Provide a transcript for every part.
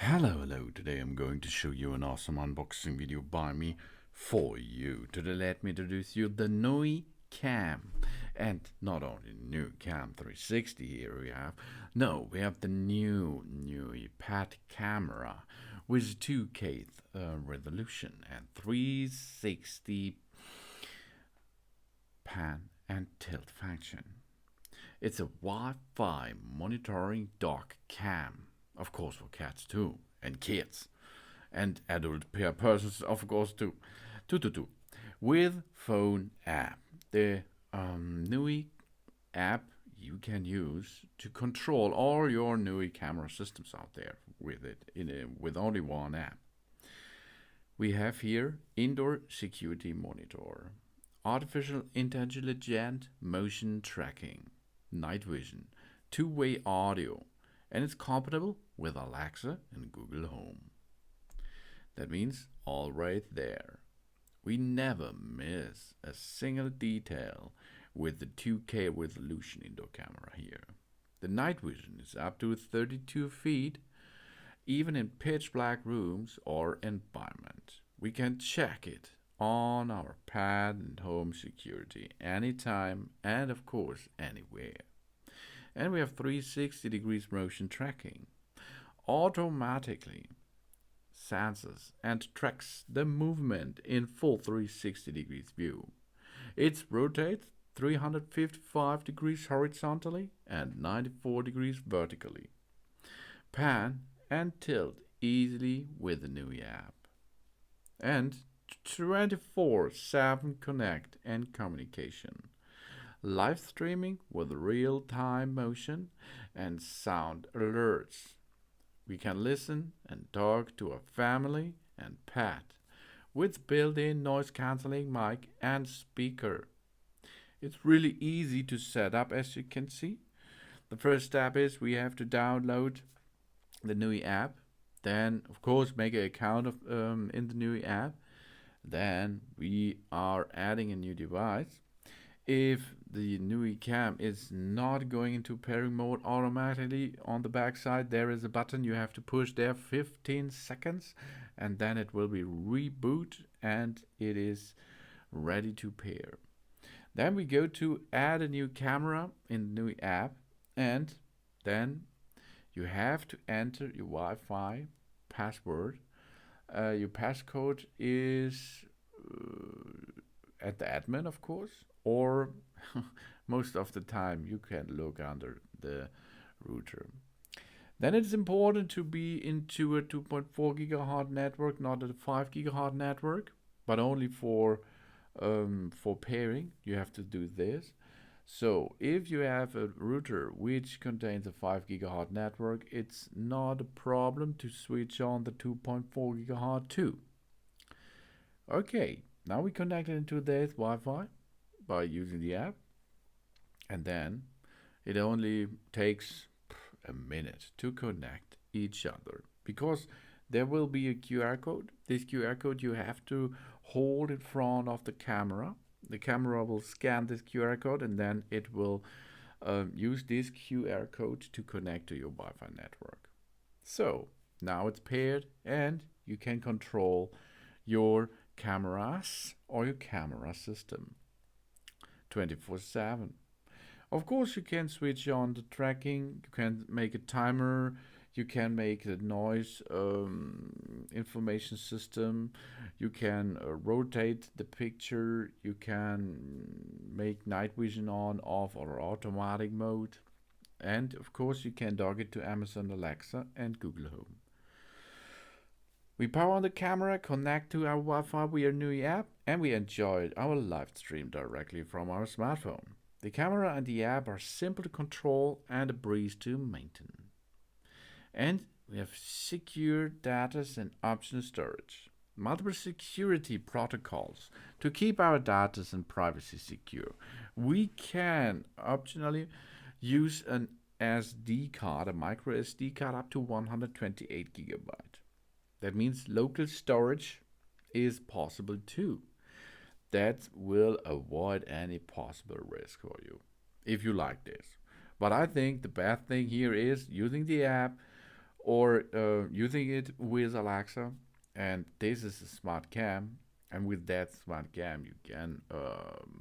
Hello, today I'm going to show you an awesome unboxing video by me for you. Today let me introduce you the Nooie Cam. And not only Nooie Cam 360 here we have the new Nooie Pet Camera with 2K resolution and 360 pan and tilt function. It's a Wi-Fi monitoring dog cam, of course for cats too, and kids, and adult persons, of course too. With phone app, the Nooie app you can use to control all your Nooie camera systems out there with it with only one app. We have here indoor security monitor, artificial intelligent motion tracking, night vision, two-way audio, and it's compatible with Alexa and Google Home. That means all right there. We never miss a single detail with the 2K resolution indoor camera here. The night vision is up to 32 feet, even in pitch black rooms or environment. We can check it on our pad and home security anytime and of course anywhere. And we have 360 degrees motion tracking. Automatically senses and tracks the movement in full 360 degrees view. It rotates 355 degrees horizontally and 94 degrees vertically. Pan and tilt easily with the Nooie app. And 24/7 connect and communication. Live streaming with real-time motion and sound alerts. We can listen and talk to our family and pet with built-in noise-canceling mic and speaker. It's really easy to set up, as you can see. The first step is we have to download the Nooie app. Then, of course, make an account in the Nooie app. Then we are adding a new device. If the Nooie Cam is not going into pairing mode automatically, on the back side there is a button you have to push there 15 seconds and then it will be reboot and it is ready to pair. Then we go to add a new camera in the Nooie app, and then you have to enter your Wi-Fi password. Your passcode is at the admin, of course, or most of the time you can look under the router. Then it's important to be into a 2.4 gigahertz network, not a 5 gigahertz network, but only for pairing. You have to do this. So if you have a router which contains a 5 gigahertz network, it's not a problem to switch on the 2.4 gigahertz too. Okay, now we connect it into this Wi-Fi by using the app, and then it only takes a minute to connect each other because there will be a QR code. This QR code you have to hold in front of the camera. The camera will scan this QR code and then it will use this QR code to connect to your Wi-Fi network. So now it's paired and you can control your cameras or your camera system 24/7. Of course, you can switch on the tracking, you can make a timer, you can make the noise information system, you can rotate the picture, you can make night vision on, off, or automatic mode. And of course, you can dog it to Amazon Alexa and Google Home. We power on the camera, connect to our Wi-Fi via Nooie app, and we enjoy our live stream directly from our smartphone. The camera and the app are simple to control and a breeze to maintain. And we have secure data and optional storage. Multiple security protocols to keep our data and privacy secure. We can optionally use an SD card, a micro SD card up to 128 gigabyte. That means local storage is possible too. That will avoid any possible risk for you if you like this. But I think the best thing here is using the app or using it with Alexa. And this is a smart cam. And with that smart cam, you can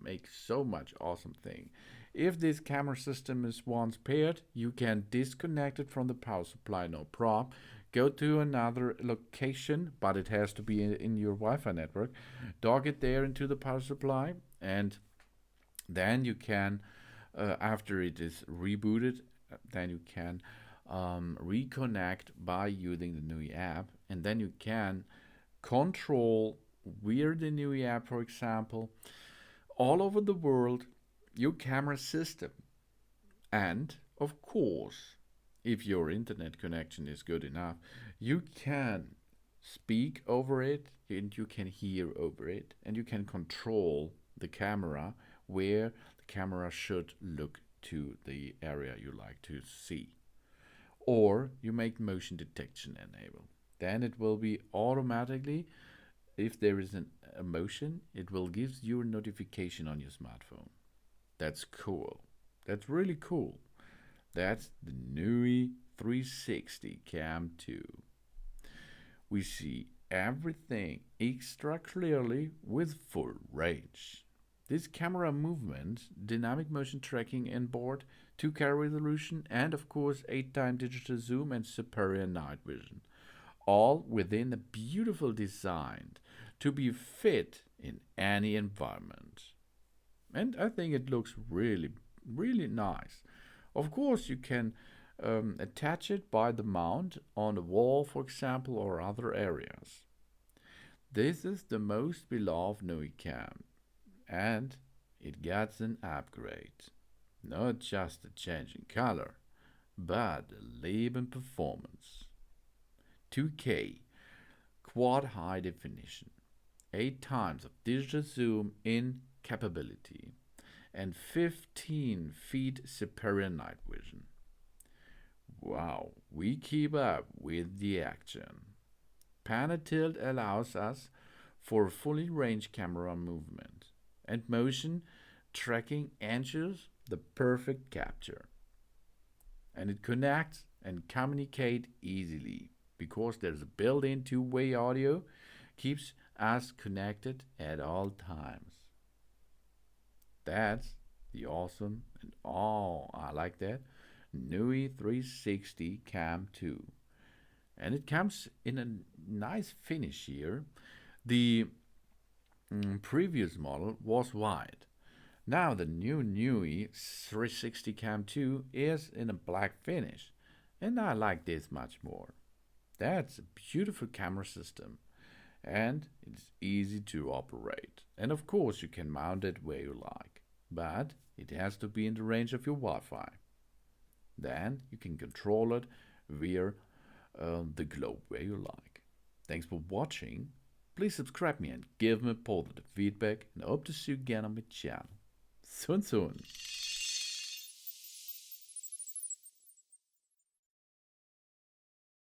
make so much awesome thing. If this camera system is once paired, you can disconnect it from the power supply, no problem. Go to another location, but it has to be in your Wi-Fi network. Dock it there into the power supply, and then you can, after it is rebooted, then you can reconnect by using the Nooie app, and then you can control where the Nooie app, for example, all over the world, your camera system. And of course, if your internet connection is good enough, you can speak over it and you can hear over it and you can control the camera where the camera should look to the area you like to see. Or you make motion detection enable. Then it will be automatically, if there is a motion, it will give you a notification on your smartphone. That's cool. That's really cool. That's the Nooie 360 Cam 2. We see everything extra clearly with full range. This camera movement, dynamic motion tracking inboard, 2K resolution, and of course 8x digital zoom and superior night vision. All within a beautiful design to be fit in any environment. And I think it looks really, really nice. Of course, you can attach it by the mount on the wall, for example, or other areas. This is the most beloved Nooie Cam, and it gets an upgrade. Not just a change in color, but a leap in performance. 2K, quad high definition, 8 times of digital zoom in capability, and 15 feet superior night vision. Wow, we keep up with the action. Pan and tilt allows us for fully range camera movement, and motion tracking ensures the perfect capture. And it connects and communicates easily because there's a built-in two-way audio, keeps us connected at all times. That's the awesome and I like that Nooie 360 Cam 2. And it comes in a nice finish here. The previous model was white. Now the new Nooie 360 Cam 2 is in a black finish, and I like this much more. That's a beautiful camera system, and it's easy to operate. And of course you can mount it where you like, but it has to be in the range of your Wi-Fi. Then you can control it via the globe where you like. Thanks for watching. Please subscribe me and give me positive feedback, and I hope to see you again on my channel. Soon.